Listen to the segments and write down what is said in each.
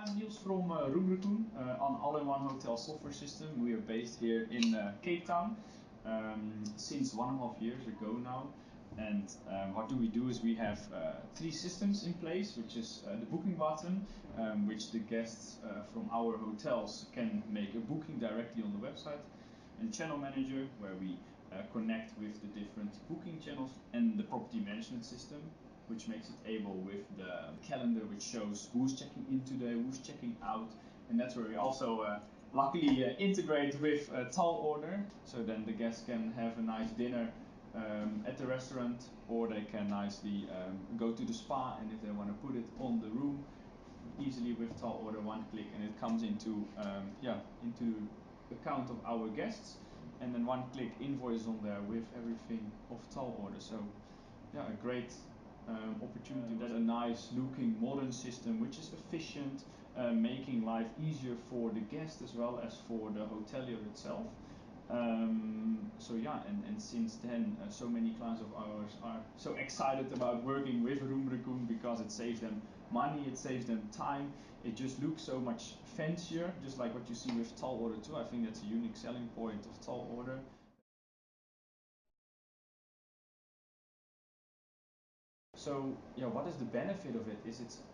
I'm Niels from RoomRaccoon, an all-in-one hotel software system. We are based here in Cape Town since 1.5 years ago now. And what do? Is we have 3 systems in place, which is the booking button, which the guests from our hotels can make a booking directly on the website, and channel manager, where we connect with the different booking channels, and the property management system, which makes it able with the calendar, which shows who's checking in today, who's checking out, and that's where we also luckily integrate with TallOrder, so then the guests can have a nice dinner at the restaurant, or they can nicely go to the spa, and if they want to put it on the room, easily with TallOrder, one click, and it comes into into account of our guests, and then one click invoice on there with everything of TallOrder. So yeah, a great opportunity. That's a nice looking modern system which is efficient, making life easier for the guest as well as for the hotelier itself. So yeah, and since then so many clients of ours are so excited about working with RoomRaccoon because it saves them money, it saves them time, it just looks so much fancier, just like what you see with TallOrder too. I think that's a unique selling point of TallOrder. So yeah, what is the benefit of it?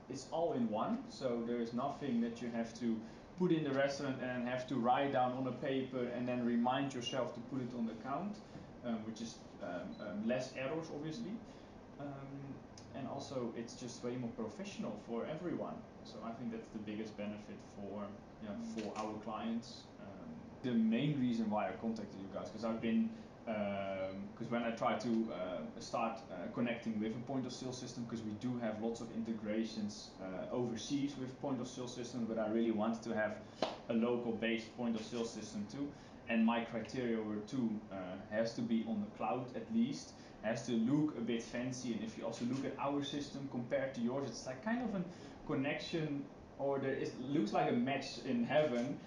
It's all in one. So there is nothing that you have to put in the restaurant and have to write down on a paper and then remind yourself to put it on the account, which is less errors obviously. And also it's just way more professional for everyone. So I think that's the biggest benefit for our clients. The main reason why I contacted you guys, because I've been because when I try to start connecting with a point of sale system, because we do have lots of integrations overseas with point of sale systems, but I really wanted to have a local based point of sale system too, and my criteria were has to be on the cloud at least, has to look a bit fancy, and if you also look at our system compared to yours, it's like kind of a connection, or it looks like a match in heaven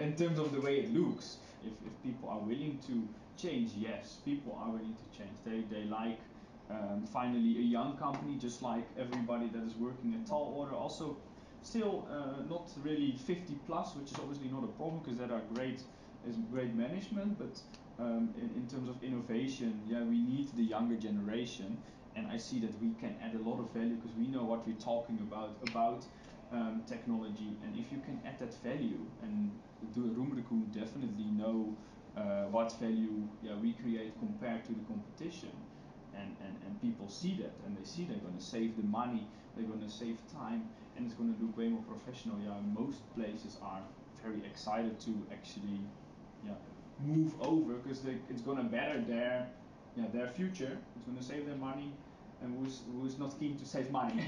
in terms of the way it looks. If people are willing to change, yes, people are willing to change. They like finally a young company, just like everybody that is working at TallOrder. Also, still not really 50 plus, which is obviously not a problem because that are great, is great management. But in terms of innovation, yeah, we need the younger generation, and I see that we can add a lot of value because we know what we're talking about technology, and if you can add that value, and the RoomRaccoon definitely know what value we create compared to the competition, and people see that, and they see they're going to save the money, they're going to save time, and it's going to look way more professional. Yeah, most places are very excited to actually move over because it's going to better their future, it's going to save their money, and who's not keen to save money.